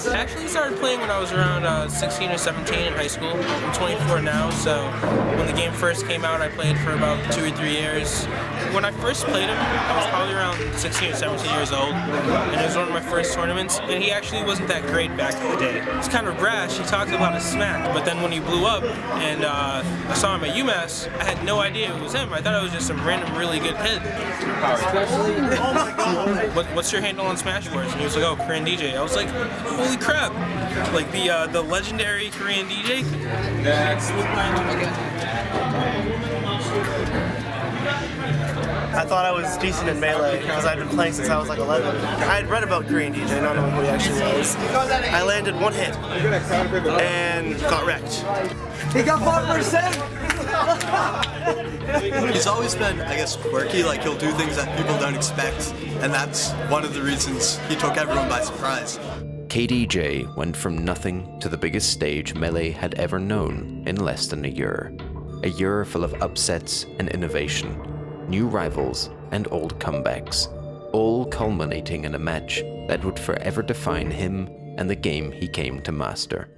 I actually started playing when I was around 16 or 17 in high school. I'm 24 now, so when the game first came out, I played for about 2 or 3 years. When I first played him, I was probably around 16 or 17 years old, and it was one of my first tournaments, and he actually wasn't that great back in the day. He's kind of brash, he talked a lot of smack, but then when he blew up, and I saw him at UMass, I had no idea it was him. I thought it was just some random really good kid. What's your handle on Smash Wars? And he was like, oh, Korean DJ. I was like, holy crap. Like the legendary Korean DJ? Next. I thought I was decent in Melee because I'd been playing since I was like 11. I had read about Korean DJ, not knowing who he actually was. I landed one hit and got wrecked. He got 5%! He's always been, I guess, quirky, like he'll do things that people don't expect, and that's one of the reasons he took everyone by surprise. KDJ went from nothing to the biggest stage Melee had ever known in less than a year. A year full of upsets and innovation, new rivals and old comebacks, all culminating in a match that would forever define him and the game he came to master.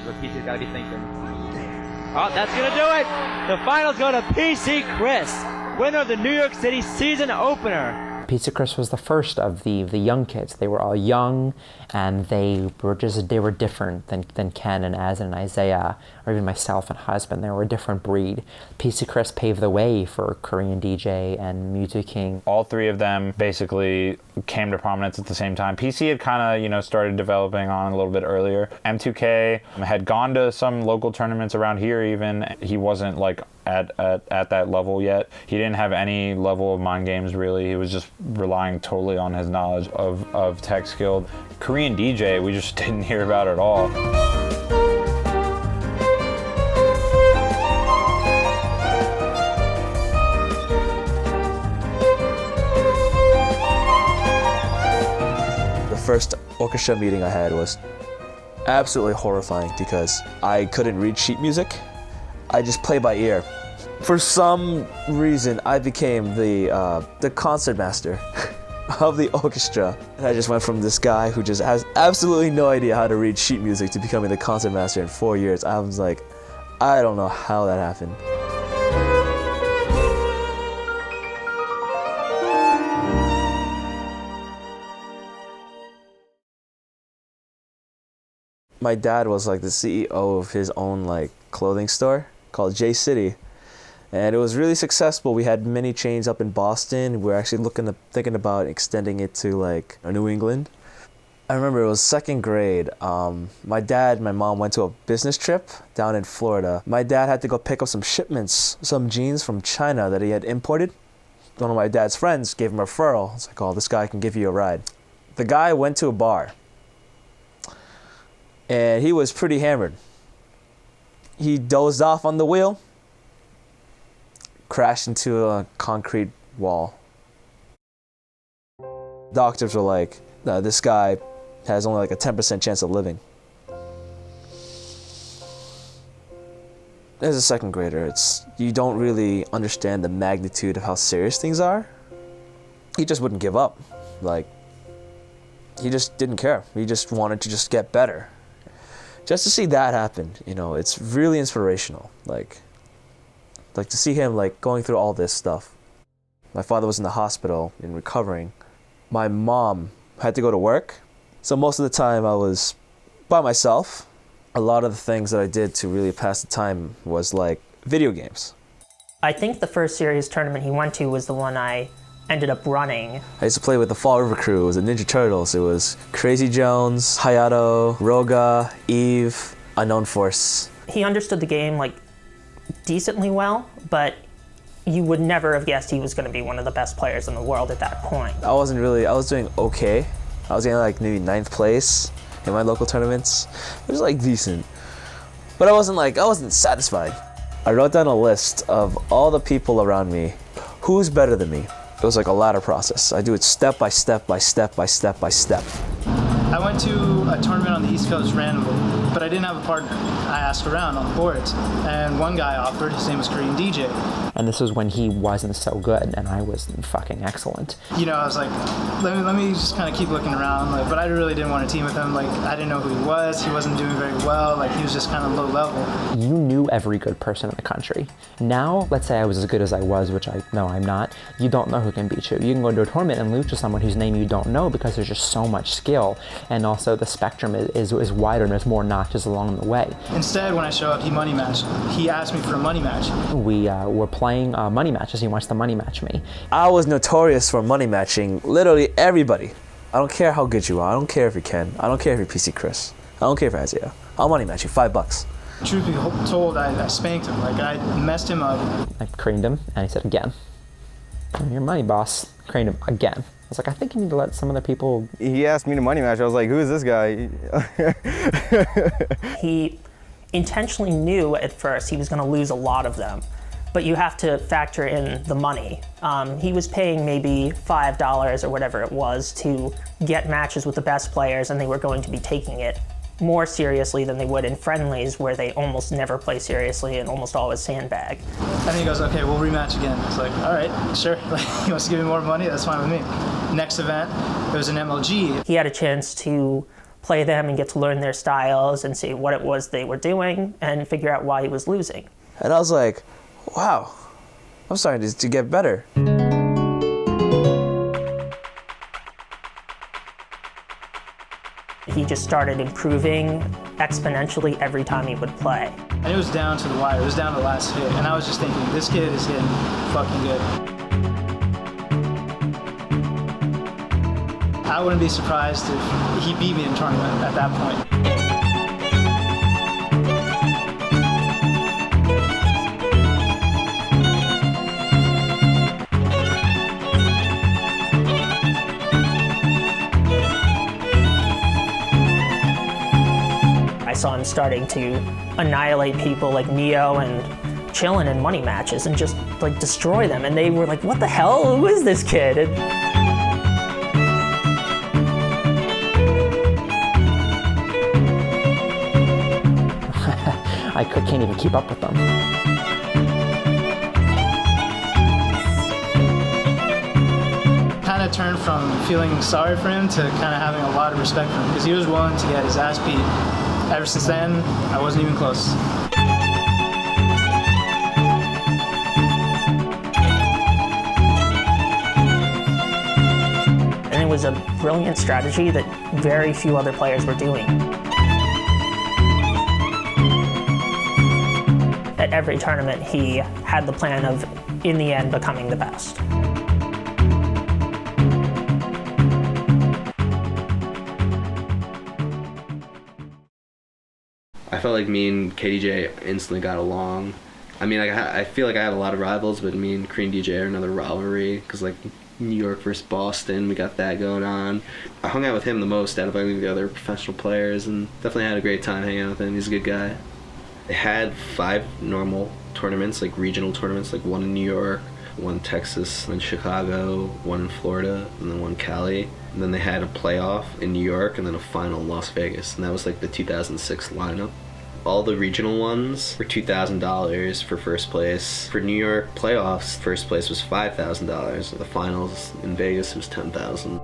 What PC's got to be thinking. Oh, that's going to do it! The finals go to PC Chris, winner of the New York City season opener. PC Chris was the first of the young kids. They were all young, and they were different than Ken and Az and Isaiah, or even myself and Husband. They were a different breed. PC Chris paved the way for Korean DJ and Music King. All three of them basically came to prominence at the same time. PC had kind of, started developing on a little bit earlier. M2K had gone to some local tournaments around here even. He wasn't like at that level yet. He didn't have any level of mind games really. He was just relying totally on his knowledge of tech skill. Korean DJ, we just didn't hear about at all. The first orchestra meeting I had was absolutely horrifying because I couldn't read sheet music. I just play by ear. For some reason, I became the concert master of the orchestra. And I just went from this guy who just has absolutely no idea how to read sheet music to becoming the concert master in 4 years. I was like, I don't know how that happened. My dad was like the CEO of his own like clothing store called J City, and it was really successful. We had many chains up in Boston. We were actually thinking about extending it to like New England. I remember it was second grade. My dad and my mom went to a business trip down in Florida. My dad had to go pick up some shipments, some jeans from China that he had imported. One of my dad's friends gave him a referral. It's like, oh, this guy can give you a ride. The guy went to a bar, and he was pretty hammered. He dozed off on the wheel, crashed into a concrete wall. Doctors were like, no, this guy has only like a 10% chance of living. As a second grader, you don't really understand the magnitude of how serious things are. He just wouldn't give up. Like, he just didn't care. He just wanted to just get better. Just to see that happen, it's really inspirational. Like to see him like going through all this stuff. My father was in the hospital and recovering. My mom had to go to work, so most of the time I was by myself. A lot of the things that I did to really pass the time was like video games. I think the first serious tournament he went to was the one I ended up running. I used to play with the Fall River crew. It was the Ninja Turtles. It was Crazy Jones, Hayato, Roga, Eve, Unknown Force. He understood the game like decently well, but you would never have guessed he was going to be one of the best players in the world at that point. I was doing okay. I was getting like maybe 9th place in my local tournaments. It was like decent. But I wasn't satisfied. I wrote down a list of all the people around me. Who's better than me? It was like a ladder process. I do it step by step by step by step by step. I went to a tournament on the East Coast randomly, but I didn't have a partner. I asked around on the boards, and one guy offered. His name was Korean DJ. And this was when he wasn't so good, and I was fucking excellent. You know, I was like, let me just kind of keep looking around, like, but I really didn't want to team with him. Like, I didn't know who he was. He wasn't doing very well. Like, he was just kind of low level. You knew every good person in the country. Now, let's say I was as good as I was, which I know I'm not. You don't know who can beat you. You can go into a tournament and lose to someone whose name you don't know because there's just so much skill, and also the spectrum is wider and there's more notches along the way. Instead, when I show up, he money matched. He asked me for a money match. We were playing money matches. He wants to money match me. I was notorious for money matching literally everybody. I don't care how good you are. I don't care if you're Ken. I don't care if you're PC Chris. I don't care if you're Isaiah. I'll money match you $5. Truth be told, I spanked him. Like, I messed him up. I creamed him, and he said, again. Your money, boss. Creamed him again. I was like, I think you need to let some other people... He asked me to money match. I was like, who is this guy? He intentionally knew at first he was going to lose a lot of them, but you have to factor in the money. He was paying maybe $5 or whatever it was to get matches with the best players, and they were going to be taking it more seriously than they would in friendlies, where they almost never play seriously and almost always sandbag. And then he goes, okay, we'll rematch again. It's like, all right, sure. Like, he wants to give me more money, that's fine with me. Next event, it was an MLG. He had a chance to play them and get to learn their styles and see what it was they were doing and figure out why he was losing. And I was like, wow, I'm starting to get better. He just started improving exponentially every time he would play. And it was down to the wire. It was down to the last hit. And I was just thinking, this kid is hitting fucking good. I wouldn't be surprised if he beat me in tournament at that point. I saw him starting to annihilate people like Neo and Chillin in money matches and just like destroy them. And they were like, what the hell? Who is this kid? I can't even keep up with them. Kind of turned from feeling sorry for him to kind of having a lot of respect for him because he was willing to get his ass beat. Ever since then, I wasn't even close. And it was a brilliant strategy that very few other players were doing. At every tournament, he had the plan of, in the end, becoming the best. I felt like me and KDJ instantly got along. I mean, I feel like I have a lot of rivals, but me and Korean DJ are another rivalry because, like, New York versus Boston, we got that going on. I hung out with him the most out of any of the other professional players, and definitely had a great time hanging out with him. He's a good guy. They had 5 normal tournaments, like regional tournaments, like one in New York, one in Texas, one in Chicago, one in Florida, and then one in Cali. And then they had a playoff in New York and then a final in Las Vegas, and that was like the 2006 lineup. All the regional ones were $2,000 for first place. For New York playoffs, first place was $5,000. The finals in Vegas was $10,000.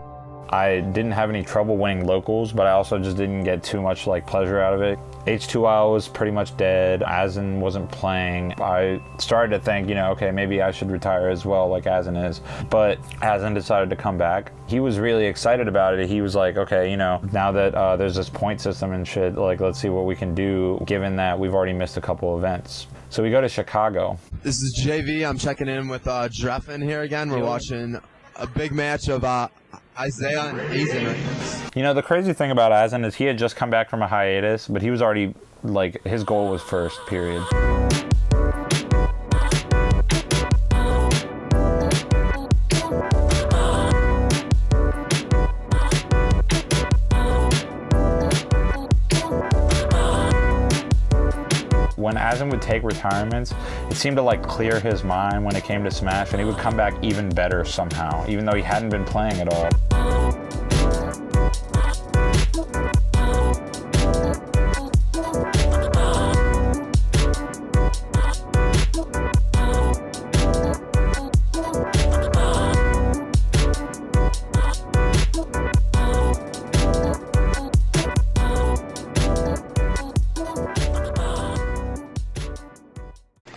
I didn't have any trouble winning locals, but I also just didn't get too much like pleasure out of it. H2O was pretty much dead. Azen wasn't playing. I started to think, okay, maybe I should retire as well, like Azen is. But Azen decided to come back. He was really excited about it. He was like, okay, now that there's this point system and shit, like, let's see what we can do, given that we've already missed a couple events. So we go to Chicago. This is JV. I'm checking in with Dreffen here again. We're watching a big match of Isaiah and Azen. You know, the crazy thing about Azen is he had just come back from a hiatus, but he was already, like, his goal was first, period. When Azen would take retirements, it seemed to like clear his mind when it came to Smash, and he would come back even better somehow, even though he hadn't been playing at all.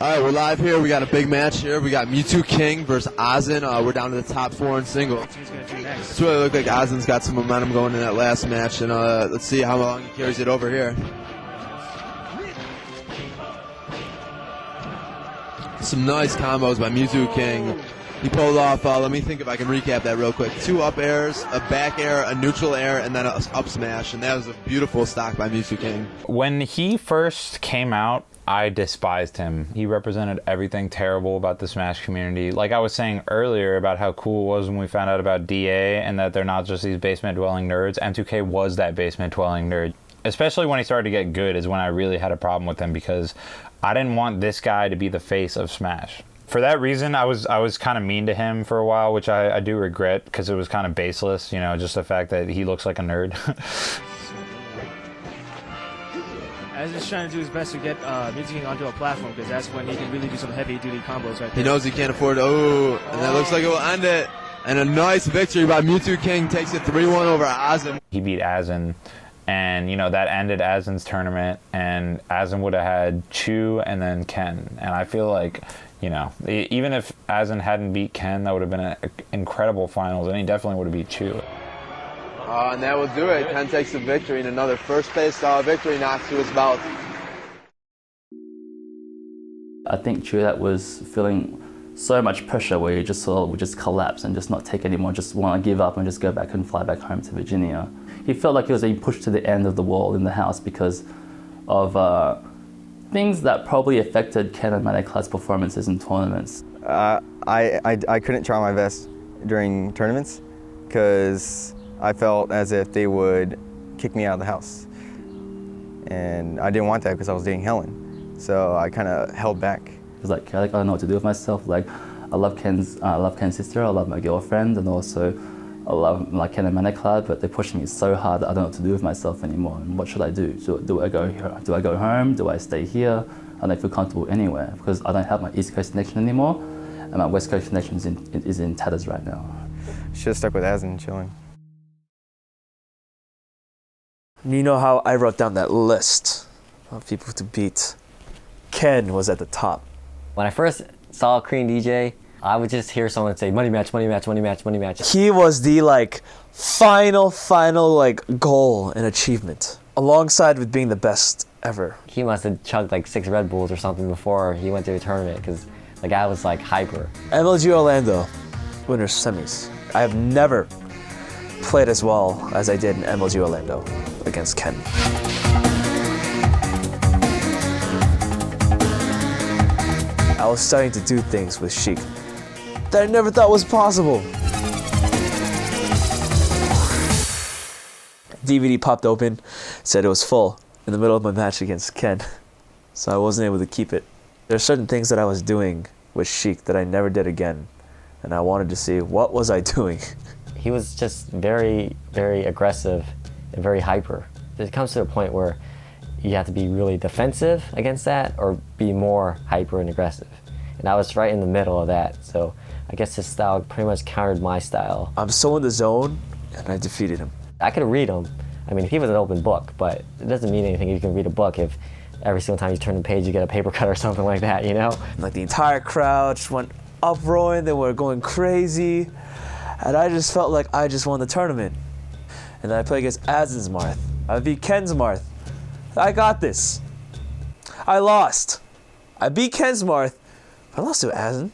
All right, we're live here. We got a big match here. We got Mewtwo King versus Azen. We're down to the top 4 in singles. It's really look like Azen's got some momentum going in that last match, and let's see how long he carries it over here. Some nice combos by Mewtwo King. He pulled off, let me think if I can recap that real quick. 2 up airs, a back air, a neutral air, and then an up smash, and that was a beautiful stock by Mewtwo King. When he first came out, I despised him. He represented everything terrible about the Smash community. Like I was saying earlier about how cool it was when we found out about DA and that they're not just these basement-dwelling nerds. M2K was that basement-dwelling nerd. Especially when he started to get good is when I really had a problem with him, because I didn't want this guy to be the face of Smash. For that reason, I was kind of mean to him for a while, which I do regret, because it was kind of baseless, you know, just the fact that he looks like a nerd. As he's trying to do his best to get Mewtwo King onto a platform, because that's when he can really do some heavy-duty combos right there. He knows he can't afford and that looks like it will end it. And a nice victory by Mewtwo King, takes it 3-1 over Azen. He beat Azen, and, you know, that ended Azen's tournament, and Azen would have had Chu and then Ken. And I feel like, you know, even if Azen hadn't beat Ken, that would have been an incredible finals, and he definitely would have beat Chu. And that will do it. Ken takes the victory, and another first-place victory knocks to his belt. I think Chudat was feeling so much pressure where he just sort of would just collapse and just not take anymore, just want to give up and just go back and fly back home to Virginia. He felt like he was being pushed to the end of the wall in the house because of things that probably affected Ken and Maneklad's performances in tournaments. I couldn't try my best during tournaments because I felt as if they would kick me out of the house. And I didn't want that because I was dating Helen. So I kind of held back. It was like, I don't know what to do with myself. Like, I love Ken's sister, I love my girlfriend, and also I love Ken and Maneklad, but they're pushing me so hard that I don't know what to do with myself anymore. And what should I do? Do I go here? Do I go home? Do I stay here? I don't feel comfortable anywhere because I don't have my East Coast connection anymore, and my West Coast connection is in tatters right now. Should have stuck with Azen chilling. You know how I wrote down that list of people to beat? Ken was at the top. When I first saw Korean DJ, I would just hear someone say, money match, money match, money match, money match. He was the final goal and achievement, alongside with being the best ever. He must have chugged 6 Red Bulls or something before he went to a tournament, because the guy was hyper. MLG Orlando, winners semis. I have never played as well as I did in MLG Orlando against Ken. I was starting to do things with Sheik that I never thought was possible. DVD popped open, said it was full in the middle of my match against Ken, so I wasn't able to keep it. There are certain things that I was doing with Sheik that I never did again, and I wanted to see what was I doing. He was just very, very aggressive and very hyper. It comes to a point where you have to be really defensive against that or be more hyper and aggressive. And I was right in the middle of that, so I guess his style pretty much countered my style. I'm so in the zone, and I defeated him. I could read him. I mean, he was an open book, but it doesn't mean anything if you can read a book if every single time you turn the page you get a paper cut or something like that, you know? The entire crowd just went uproaring, they were going crazy, and I just felt like I just won the tournament. And then I played against Azen's Marth. I beat Ken's Marth. I got this. I lost. I beat Ken's Marth, but I lost to Azen.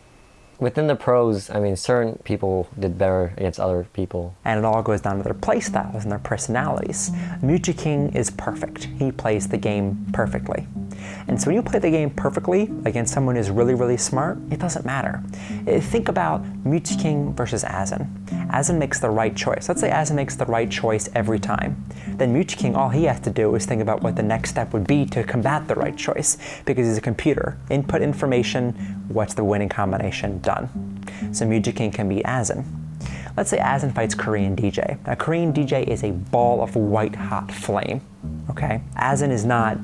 Within the pros, I mean, certain people did better against other people. And it all goes down to their play styles and their personalities. Muji King is perfect. He plays the game perfectly. And so when you play the game perfectly against someone who's really, really smart, it doesn't matter. Think about Muji King versus Azen. Azen makes the right choice. Let's say Azen makes the right choice every time. Then Muji King, all he has to do is think about what the next step would be to combat the right choice, because he's a computer. Input information, what's the winning combination, done. So Muji King can beat Azen. Let's say Azen fights Korean DJ. Now Korean DJ is a ball of white hot flame, okay? Azen is not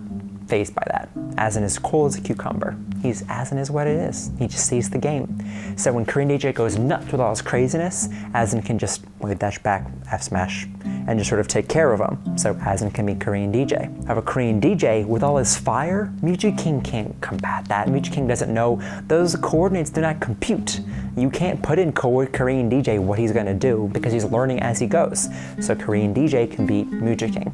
fazed by that. Azen is cool as a cucumber. Azen is what it is. He just sees the game. So when Korean DJ goes nuts with all his craziness, Azen can just dash back, F smash, and just sort of take care of him. So Azen can beat Korean DJ. However, Korean DJ, with all his fire, Muji King can't combat that. Muji King doesn't know. Those coordinates do not compute. You can't put in Korean DJ what he's gonna do because he's learning as he goes. So Korean DJ can beat Muji King.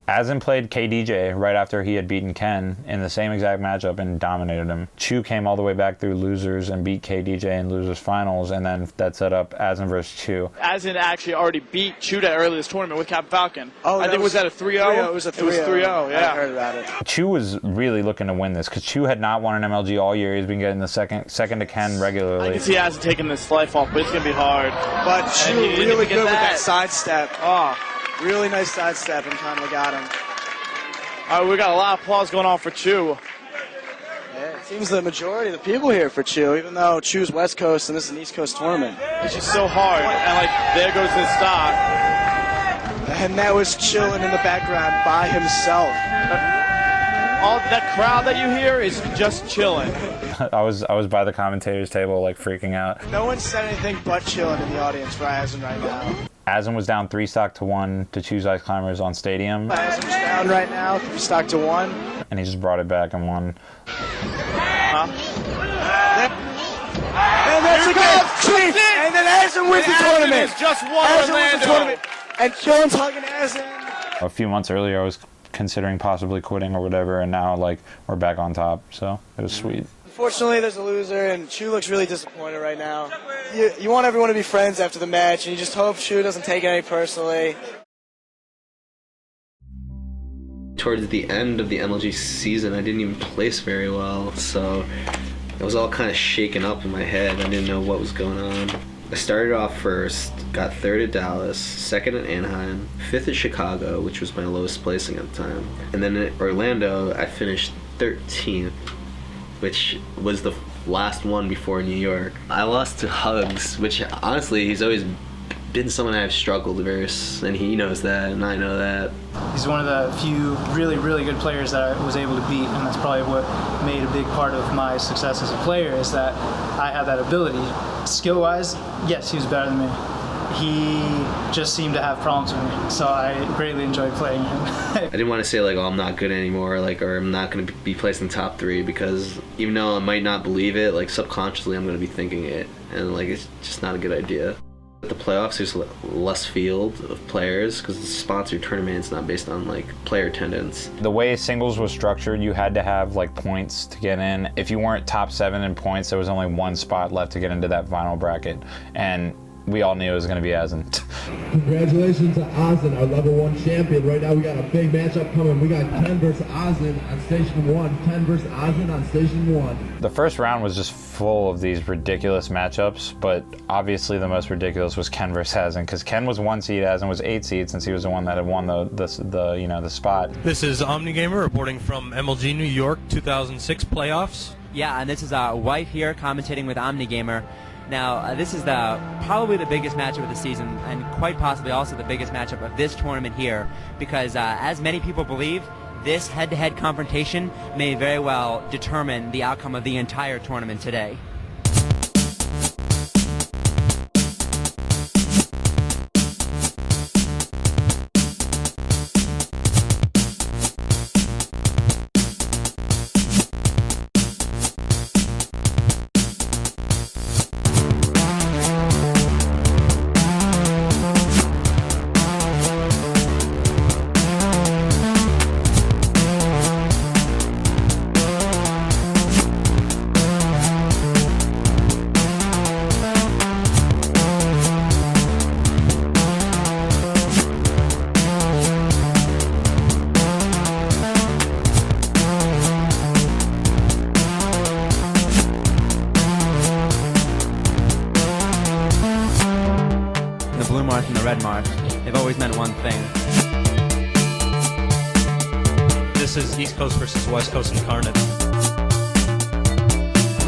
Azen played KDJ right after he had beaten Ken in the same exact matchup and dominated him. Chu came all the way back through losers and beat KDJ in losers finals, and then that set up Azen versus Chu. Azen actually already beat Chuda early this tournament with Captain Falcon. Oh, I think was that a 3-0? It was a 3-0. It was 3-0, yeah. I heard about it. Chu was really looking to win this because Chu had not won an MLG all year. He's been getting the second to Ken regularly. I can see Azen taking this life off, but it's going to be hard. But Chu really good with that sidestep. Oh. Really nice sidestep and kind of got him. All right, we got a lot of applause going on for Chu. Yeah, it seems the majority of the people here for Chu, even though Chu's West Coast and this is an East Coast tournament. It's just so hard, and like there goes his stock. And that was chilling in the background by himself. All that crowd that you hear is just chilling. I was by the commentators table like freaking out. No one said anything but chilling in the audience for Azen right now. Azen was down 3-1 to Chu's Ice Climbers on Stadium. Azen's down right now, 3-1. And he just brought it back and won. And that's a good cheat! And then Azen wins the tournament! Just won Azen Orlando! wins the tournament! And Chillin's hugging Azen! A few months earlier I was considering possibly quitting or whatever, and now like we're back on top, so it was sweet. Unfortunately, there's a loser, and Chu looks really disappointed right now. You want everyone to be friends after the match, and you just hope Chu doesn't take it any personally. Towards the end of the MLG season, I didn't even place very well, so it was all kind of shaken up in my head. I didn't know what was going on. I started off first, got third at Dallas, second at Anaheim, fifth at Chicago, which was my lowest placing at the time. And then at Orlando, I finished 13th, which was the last one before New York. I lost to Hugs, which honestly, he's always been someone I've struggled versus, and he knows that, and I know that. He's one of the few really, really good players that I was able to beat, and that's probably what made a big part of my success as a player, is that I had that ability. Skill-wise, yes, he was better than me. He just seemed to have problems with me, so I greatly enjoyed playing him. I didn't want to say like, oh, I'm not good anymore, like, or I'm not going to be placed in top 3, because even though I might not believe it, like subconsciously I'm going to be thinking it, and like it's just not a good idea. At the playoffs, there's less field of players because it's a sponsored tournament. It's not based on like player attendance. The way singles was structured, you had to have like points to get in. If you weren't top 7 in points, there was only one spot left to get into that final bracket, and we all knew it was going to be Azen. Congratulations to Azen, our level 1 champion. Right now we got a big matchup coming. We got Ken versus Azen on station 1. Ken versus Azen on station 1. The first round was just full of these ridiculous matchups, but obviously the most ridiculous was Ken versus Azen, because Ken was 1 seed, Azen was 8 seed, since he was the one that had won the spot. This is OmniGamer reporting from MLG New York 2006 playoffs. Yeah, and this is White here commentating with OmniGamer. Now, this is probably the biggest matchup of the season, and quite possibly also the biggest matchup of this tournament here, because as many people believe, this head-to-head confrontation may very well determine the outcome of the entire tournament today. blue mark and the red mark, they've always meant one thing. This is East Coast versus West Coast incarnate.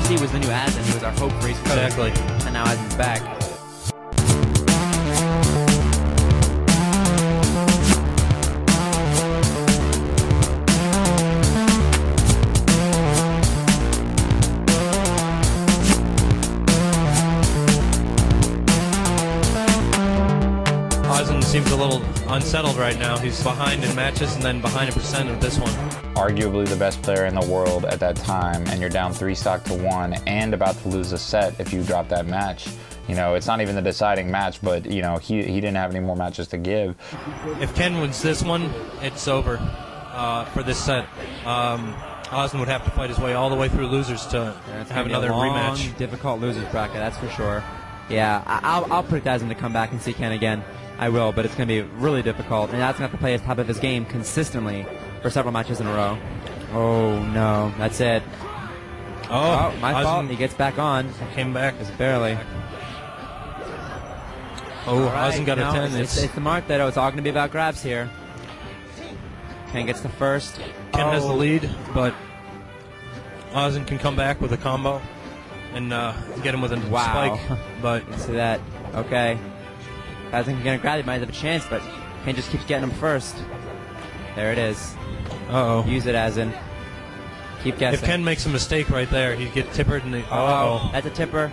He was the new Azen, he was our hope for East Coast. Exactly. And now Azen's back. Azen seems a little unsettled right now. He's behind in matches and then behind in percent of this one. Arguably the best player in the world at that time, and you're down 3-1 and about to lose a set if you drop that match. You know, it's not even the deciding match, but, you know, he didn't have any more matches to give. If Ken wins this one, it's over for this set. Azen would have to fight his way all the way through losers to have another rematch. Difficult losers bracket, that's for sure. Yeah, I'll predict Azen to come back and see Ken again. I will, but it's going to be really difficult. And Azen's going to have to play at the top of his game consistently for several matches in a row. Oh, no. That's it. Oh, my fault. He gets back on. Came back. Just barely. Oh, right, Azen got a 10. It's the mark that it's all going to be about grabs here. Ken gets the first. Ken has the lead, but Azen can come back with a combo and get him with a spike. But you see that? Okay. Azen can get a grab. He might have a chance, but Ken just keeps getting him first. There it is. Uh-oh. Use it, Azen. Keep guessing. If Ken makes a mistake right there, he'd get tippered. And uh-oh. That's a tipper.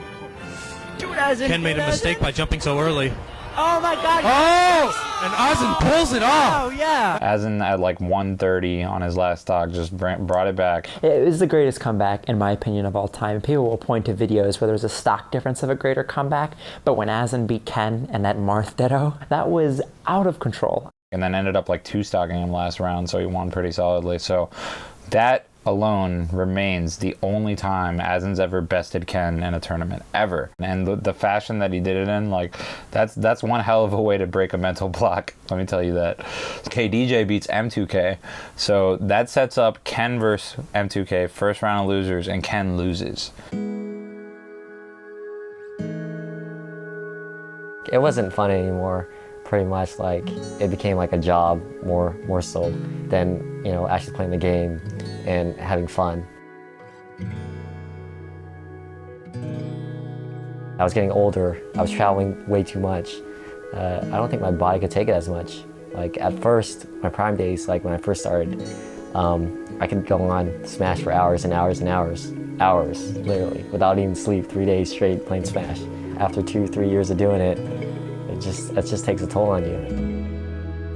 Do it, Azen. Ken made a mistake by jumping so early. Oh, my God. Oh! And Azen pulls it off. Oh, yeah. Azen at like 130 on his last stock just brought it back. It was the greatest comeback, in my opinion, of all time. People will point to videos where there's a stock difference of a greater comeback, but when Azen beat Ken and that Marth Ditto, that was out of control. And then ended up like 2-stocking him last round, so he won pretty solidly. So that alone remains the only time Azen's ever bested Ken in a tournament, ever. And the fashion that he did it in, like, that's one hell of a way to break a mental block, let me tell you that. KDJ beats M2K, so that sets up Ken versus M2K, first round of losers, and Ken loses. It wasn't fun anymore. Pretty much, like, it became like a job more so than, you know, actually playing the game and having fun. I was getting older. I was traveling way too much. I don't think my body could take it as much. Like, at first, my prime days, like when I first started, I could go on Smash for hours and hours and hours. Hours, literally, without even sleep, 3 days straight playing Smash. After 2-3 years of doing it, it just takes a toll on you.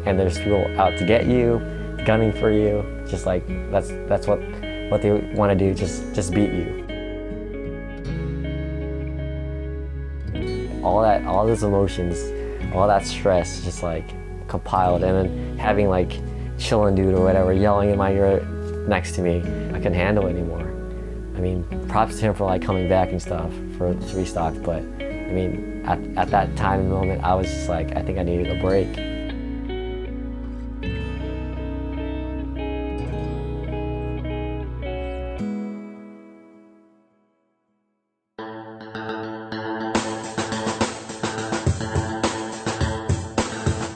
And there's people out to get you, gunning for you, just like that's what they want to do, just beat you. All those emotions, all that stress just like compiled, and then having like Chillin' Dude or whatever yelling in my ear next to me, I couldn't handle it anymore. I mean, props to him for like coming back and stuff for 3 stocks, but I mean, at that time and moment, I was just like, I think I needed a break.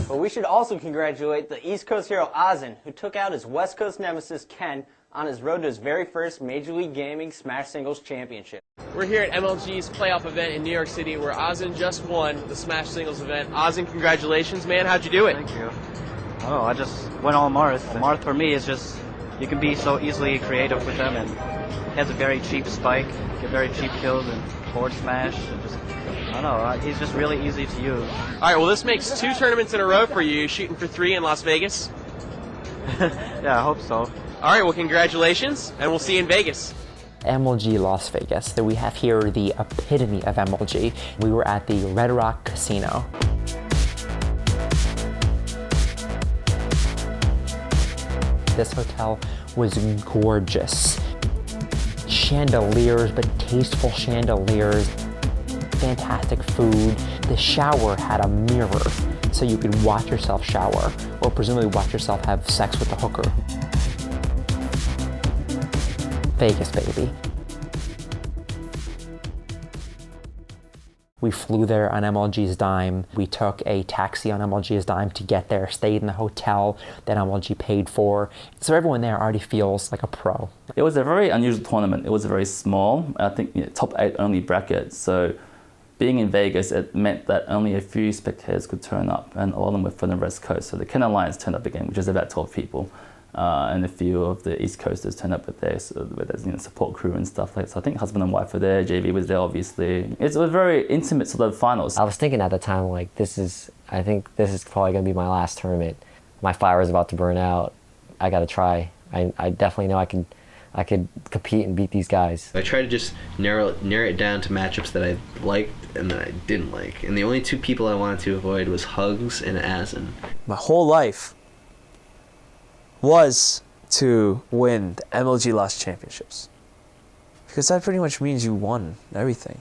But we should also congratulate the East Coast hero Azen, who took out his West Coast nemesis Ken on his road to his very first Major League Gaming Smash Singles Championship. We're here at MLG's playoff event in New York City where Azen just won the Smash Singles event. Azen, congratulations, man. How'd you do it? Thank you. Oh, I just went all Marth. Marth for me is just, you can be so easily creative with them, and he has a very cheap spike, get very cheap kills and forward smash. And just, I don't know, he's just really easy to use. All right, well, this makes 2 tournaments in a row for you, shooting for 3 in Las Vegas. Yeah, I hope so. All right, well, congratulations, and we'll see you in Vegas. MLG Las Vegas, that we have here the epitome of MLG. We were at the Red Rock Casino. This hotel was gorgeous. Chandeliers, but tasteful chandeliers. Fantastic food. The shower had a mirror, so you could watch yourself shower, or presumably watch yourself have sex with the hooker. Vegas, baby. We flew there on MLG's dime. We took a taxi on MLG's dime to get there, stayed in the hotel that MLG paid for. So everyone there already feels like a pro. It was a very unusual tournament. It was very small. I think top 8 only bracket. So being in Vegas, it meant that only a few spectators could turn up, and all of them were from the West Coast. So the Ken Alliance turned up again, which is about 12 people. And a few of the East Coasters turned up with their support crew and stuff like that. So I think husband and wife were there, JV was there obviously. It was a very intimate sort of finals. I was thinking at the time, like, I think this is probably going to be my last tournament. My fire is about to burn out. I got to try. I definitely know I could compete and beat these guys. I tried to just narrow it down to matchups that I liked and that I didn't like. And the only 2 people I wanted to avoid was Hugs and Azen. My whole life was to win the MLG Lost Championships. Because that pretty much means you won everything.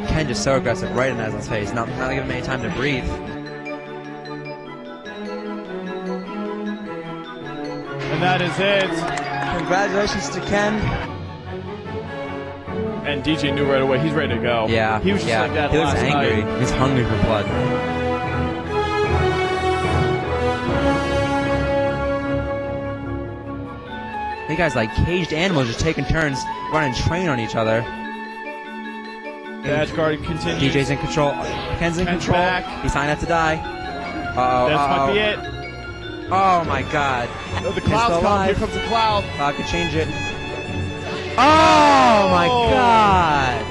Ken just so aggressive right in Azen's face, not giving him any time to breathe. And that is it. Congratulations to Ken. And DJ knew right away, he's ready to go. Yeah, he was just like that he was last angry. night. He's hungry for blood. You guys like caged animals just taking turns running train on each other. Badge guard continues. DJ's in control. Ken's in control. Back. He's trying not to die. This might be it. Oh my god. Oh, the cloud's coming. Here comes the cloud. Cloud could change it. Oh my god.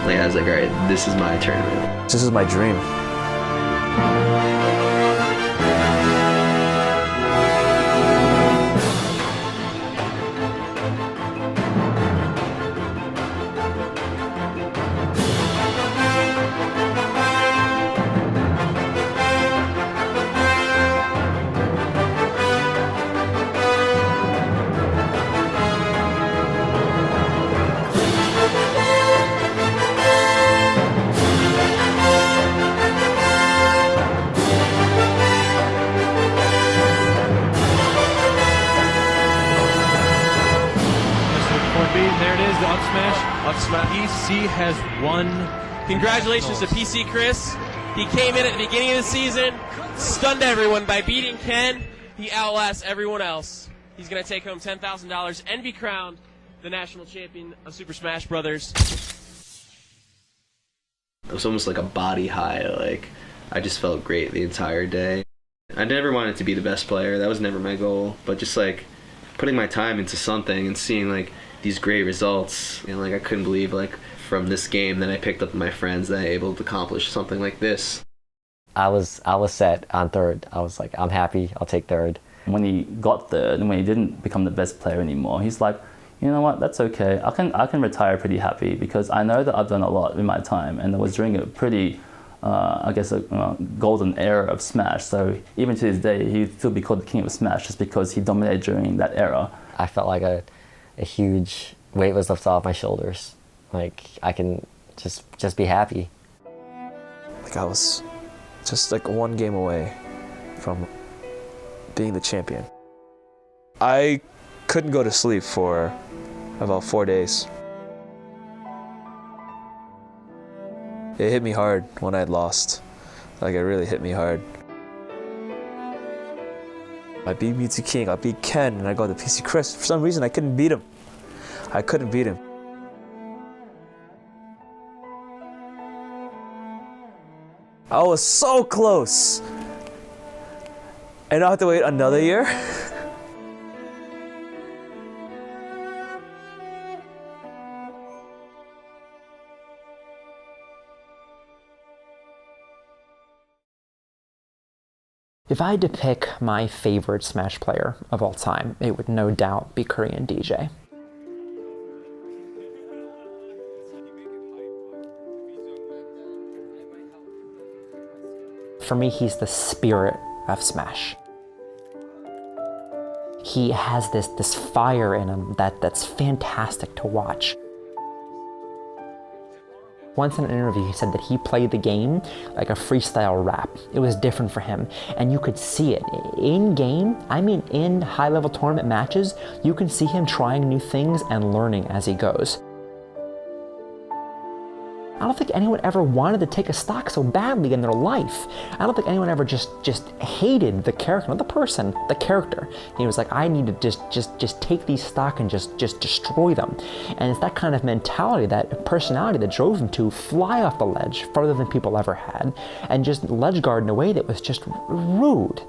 Like, I was like, alright, this is my tournament. This is my dream. There it is, the up smash. Up smash. PC has won. Congratulations to PC Chris. He came in at the beginning of the season, stunned everyone by beating Ken. He outlasts everyone else. He's going to take home $10,000 and be crowned the national champion of Super Smash Brothers. It was almost like a body high. Like, I just felt great the entire day. I never wanted to be the best player. That was never my goal. But just like putting my time into something and seeing like these great results, and like I couldn't believe like from this game that I picked up with my friends that I able to accomplish something like this. I was set on third. I was like, I'm happy. I'll take third. When he got third and when he didn't become the best player anymore, he's like, you know what, that's okay. I can retire pretty happy because I know that I've done a lot in my time, and I was during a pretty, I guess, a golden era of Smash. So even to this day, he'd still be called the king of Smash just because he dominated during that era. I felt like a huge weight was lifted off my shoulders. Like I can just be happy. Like I was just like one game away from being the champion. I couldn't go to sleep for about 4 days. It hit me hard when I had lost. Like, it really hit me hard. I beat Mewtwo King, I beat Ken, and I got the PC Chris. For some reason, I couldn't beat him. I couldn't beat him. I was so close. And I have to wait another year? If I had to pick my favorite Smash player of all time, it would no doubt be Korean DJ. For me, he's the spirit of Smash. He has this fire in him that's fantastic to watch. Once in an interview, he said that he played the game like a freestyle rap. It was different for him, and you could see it. In game, I mean in high-level tournament matches, you can see him trying new things and learning as he goes. I don't think anyone ever wanted to take a stock so badly in their life. I don't think anyone ever just hated the character, not the person, the character. He was like, I need to just take these stock and just destroy them. And it's that kind of mentality, that personality that drove him to fly off the ledge farther than people ever had, and just ledge guard in a way that was just rude.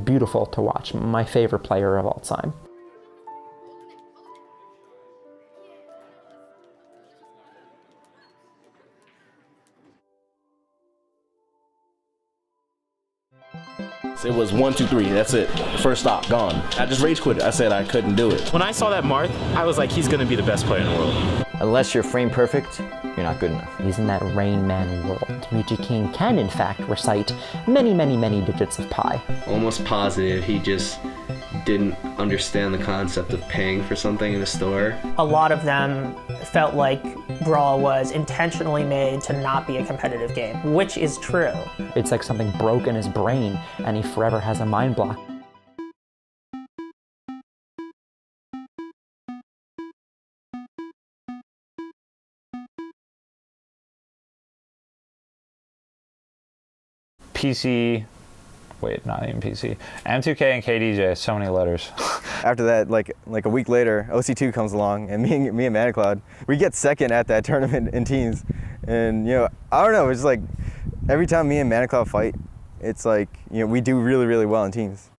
Beautiful to watch. My favorite player of all time. It was 1, 2, 3. That's it. First stop, gone. I just rage quit it. I said I couldn't do it. When I saw that Marth, I was like, he's going to be the best player in the world. Unless you're frame perfect, you're not good enough. He's in that Rain Man world. Mewtwo King can, in fact, recite many, many, many digits of pi. Almost positive he just didn't understand the concept of paying for something in a store. A lot of them felt like Brawl was intentionally made to not be a competitive game, which is true. It's like something broke in his brain, and he forever has a mind block. PC, wait, not even PC. M2K and KDJ, so many letters. After that, like a week later, OC2 comes along, and me and ManaCloud, we get second at that tournament in teams. And I don't know, it's like every time me and ManaCloud fight, it's like we do really, really well in teams.